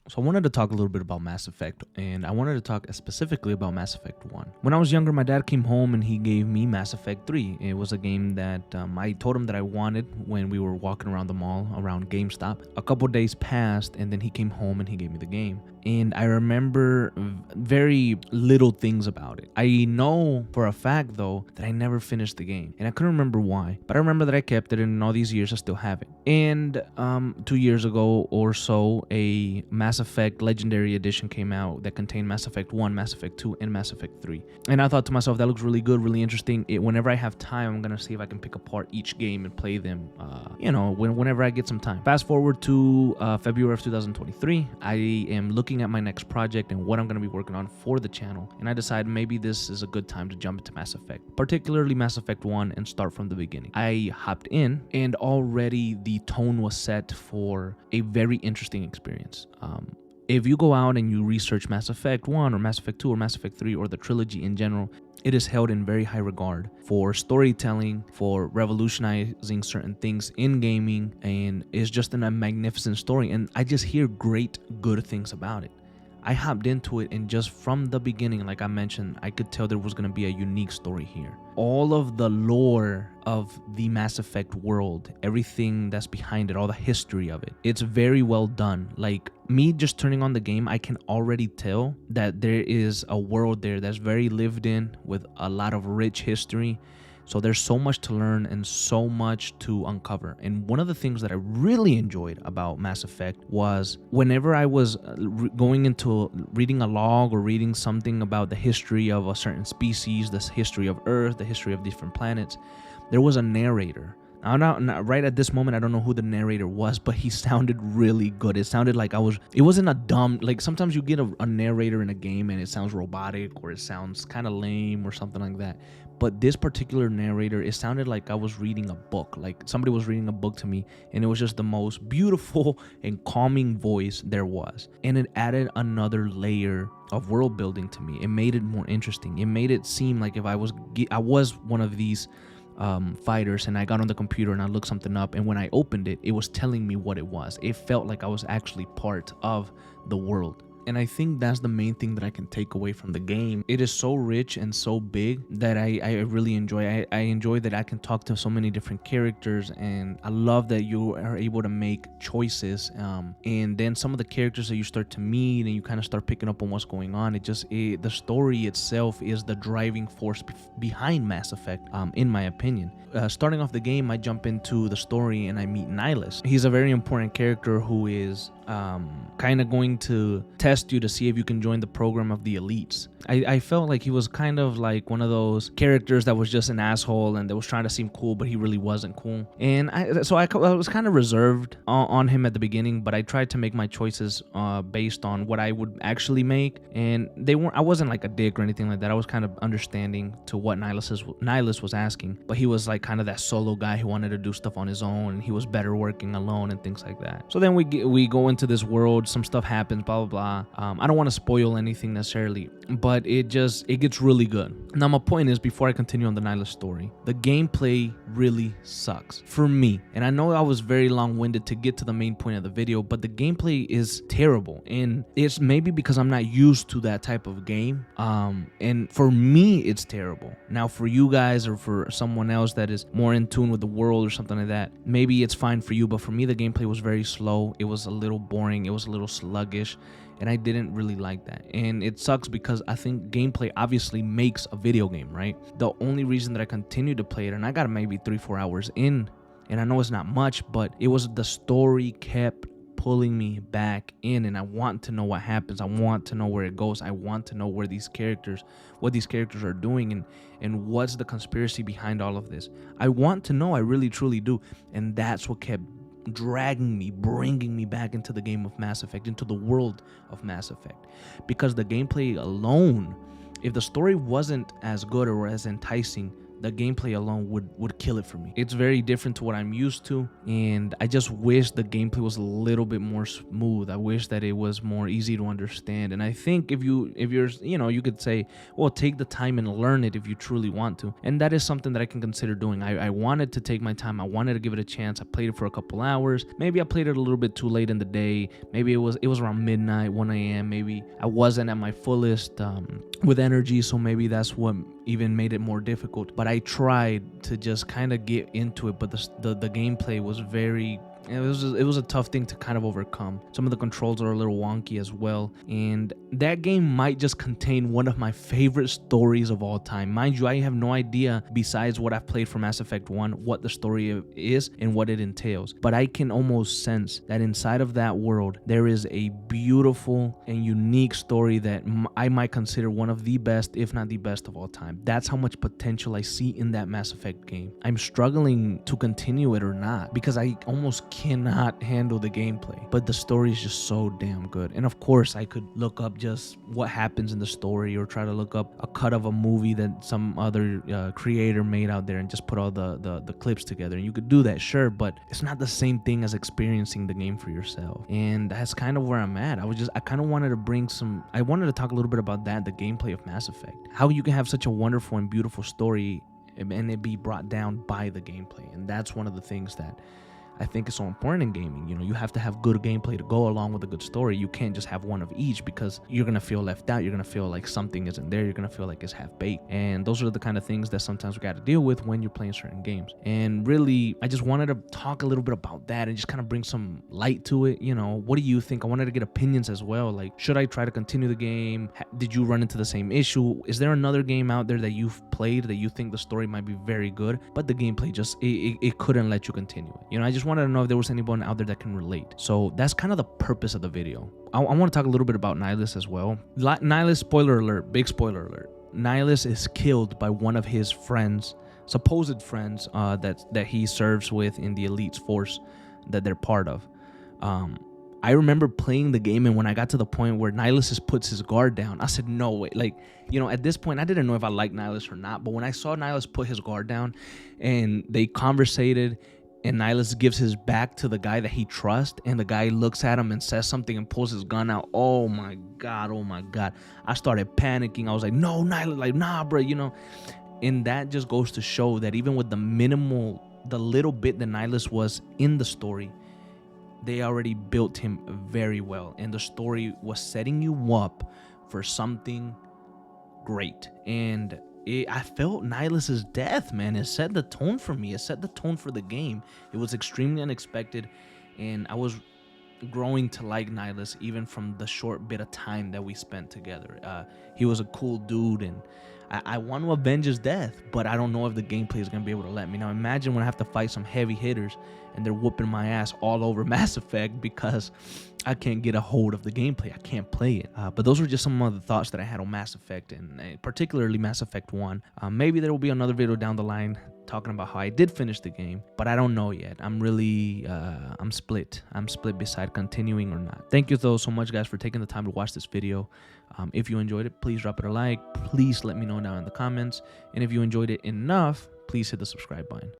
So I wanted to talk a little bit about Mass Effect, and I wanted to talk specifically about Mass Effect 1. When I was younger, my dad came home and he gave me Mass Effect 3. It was a game that I told him that I wanted when we were walking around the mall around GameStop. A couple days passed, and then he came home and he gave me the game. And I remember very little things about it. I know for a fact, though, that I never finished the game, and I couldn't remember why, but I remember that I kept it, and in all these years I still have it. And 2 years ago or so, a Mass Effect Legendary Edition came out that contained Mass Effect 1, Mass Effect 2, and Mass Effect 3. And I thought to myself, that looks really good, really interesting. Whenever I have time, I'm going to see if I can pick apart each game and play them, whenever I get some time. Fast forward to February of 2023, I am looking at my next project and what I'm going to be working on for the channel. And I decided maybe this is a good time to jump into Mass Effect, particularly Mass Effect 1, and start from the beginning. I hopped in, and already the tone was set for a very interesting experience. If you go out and you research Mass Effect 1 or Mass Effect 2 or Mass Effect 3 or the trilogy in general, it is held in very high regard for storytelling, for revolutionizing certain things in gaming, and it's just a magnificent story. And I just hear great, good things about it. I hopped into it, and just from the beginning, like I mentioned, I could tell there was going to be a unique story here. All of the lore of the Mass Effect world, everything that's behind it, all the history of it, it's very well done. Like, me just turning on the game, I can already tell that there is a world there that's very lived in with a lot of rich history. So there's so much to learn and so much to uncover. And one of the things that I really enjoyed about Mass Effect was whenever I was going into reading a log or reading something about the history of a certain species, the history of Earth, the history of different planets, there was a narrator. Now, right at this moment, I don't know who the narrator was, but he sounded really good. It sounded like it wasn't a dumb, like sometimes you get a narrator in a game and it sounds robotic or it sounds kind of lame or something like that. But this particular narrator, it sounded like I was reading a book, like somebody was reading a book to me, and it was just the most beautiful and calming voice there was. And it added another layer of world building to me. It made it more interesting. It made it seem like if I was one of these fighters, and I got on the computer and I looked something up, and when I opened it, it was telling me what it was. It felt like I was actually part of the world. And I think that's the main thing that I can take away from the game. It is so rich and so big that I really enjoy. I enjoy that I can talk to so many different characters, and I love that you are able to make choices. And then some of the characters that you start to meet, and you kind of start picking up on what's going on. The story itself is the driving force behind Mass Effect, in my opinion. Starting off the game, I jump into the story and I meet Nihilus. He's a very important character who is kind of going to test you to see if you can join the program of the elites. I felt like he was kind of like one of those characters that was just an asshole and that was trying to seem cool, but he really wasn't cool. And I was kind of reserved on him at the beginning, but I tried to make my choices based on what I would actually make. And I wasn't like a dick or anything like that. I was kind of understanding to what Nihilus was asking, but he was like kind of that solo guy who wanted to do stuff on his own, and he was better working alone and things like that. So then we go into this world, some stuff happens, blah blah blah. I don't want to spoil anything necessarily, but it gets really good. Now my point is, before I continue on the Nihilus story, the gameplay really sucks for me. And I know I was very long-winded to get to the main point of the video, but the gameplay is terrible, and it's maybe because I'm not used to that type of game. And for me, it's terrible. Now for you guys or for someone else that is more in tune with the world or something like that, maybe it's fine for you, but for me, the gameplay was very slow. It was a little boring. It was a little sluggish, and I didn't really like that. And it sucks because I think gameplay obviously makes a video game, right? The only reason that I continued to play it, and I got maybe 3-4 hours in, and I know it's not much, but it was the story kept pulling me back in, and I want to know what happens. I want to know where it goes. I want to know what these characters are doing, and what's the conspiracy behind all of this. I want to know. I really truly do. And that's what kept dragging me, bringing me back into the game of Mass Effect, into the world of Mass Effect. Because the gameplay alone, if the story wasn't as good or as enticing, the gameplay alone would kill it for me. It's very different to what I'm used to, and I just wish the gameplay was a little bit more smooth. I wish that it was more easy to understand. And I think if you're, you could say, well, take the time and learn it if you truly want to. And that is something that I can consider doing. I wanted to take my time. I wanted to give it a chance. I played it for a couple hours. Maybe I played it a little bit too late in the day. Maybe it was around midnight, 1 a.m. Maybe I wasn't at my fullest with energy, so maybe that's what even made it more difficult. But I tried to just kind of get into it, but the gameplay was very... It was a tough thing to kind of overcome. Some of the controls are a little wonky as well. And that game might just contain one of my favorite stories of all time. Mind you, I have no idea, besides what I've played for Mass Effect 1, what the story is and what it entails. But I can almost sense that inside of that world, there is a beautiful and unique story that I might consider one of the best, if not the best of all time. That's how much potential I see in that Mass Effect game. I'm struggling to continue it or not, because I almost cannot handle the gameplay, but the story is just so damn good. And of course, I could look up just what happens in the story, or try to look up a cut of a movie that some other creator made out there and just put all the clips together, and you could do that, sure, but it's not the same thing as experiencing the game for yourself. And that's kind of where I'm at. I kind of wanted to I wanted to talk a little bit about that, the gameplay of Mass Effect, how you can have such a wonderful and beautiful story and it be brought down by the gameplay. And that's one of the things that I think is so important in gaming. You have to have good gameplay to go along with a good story. You can't just have one of each, because you're going to feel left out. You're going to feel like something isn't there. You're going to feel like it's half-baked. And those are the kind of things that sometimes we got to deal with when you're playing certain games. And really, I just wanted to talk a little bit about that and just kind of bring some light to it. What do you think? I wanted to get opinions as well. Like, should I try to continue the game? Did you run into the same issue? Is there another game out there that you've played that you think the story might be very good, but the gameplay just, it couldn't let you continue it? I just wanted to know if there was anyone out there that can relate. So that's kind of the purpose of the video. I want to talk a little bit about Nihilus as well. Nihilus, spoiler alert, big spoiler alert. Nihilus is killed by one of his friends, supposed friends, that he serves with in the elite's force that they're part of. I remember playing the game, and when I got to the point where Nihilus puts his guard down, I said, no way. Like, at this point, I didn't know if I liked Nihilus or not, but when I saw Nihilus put his guard down and they conversated, and Nihilus gives his back to the guy that he trusts, and the guy looks at him and says something and pulls his gun out. Oh my God. I started panicking. I was like, no, Nihilus, like, nah, bro, And that just goes to show that even with the little bit that Nihilus was in the story, they already built him very well. And the story was setting you up for something great. And I felt Nihilus's death, man. It set the tone for me. It set the tone for the game. It was extremely unexpected, and I was growing to like Nihilus even from the short bit of time that we spent together. He was a cool dude, and I want to avenge his death, but I don't know if the gameplay is going to be able to let me. Now imagine when I have to fight some heavy hitters and they're whooping my ass all over Mass Effect because I can't get a hold of the gameplay. I can't play it. But those were just some of the thoughts that I had on Mass Effect, and particularly Mass Effect 1. Maybe there will be another video down the line talking about how I did finish the game, but I don't know yet. I'm really, I'm split. I'm split beside continuing or not. Thank you though so much, guys, for taking the time to watch this video. If you enjoyed it, please drop it a like. Please let me know down in the comments. And if you enjoyed it enough, please hit the subscribe button.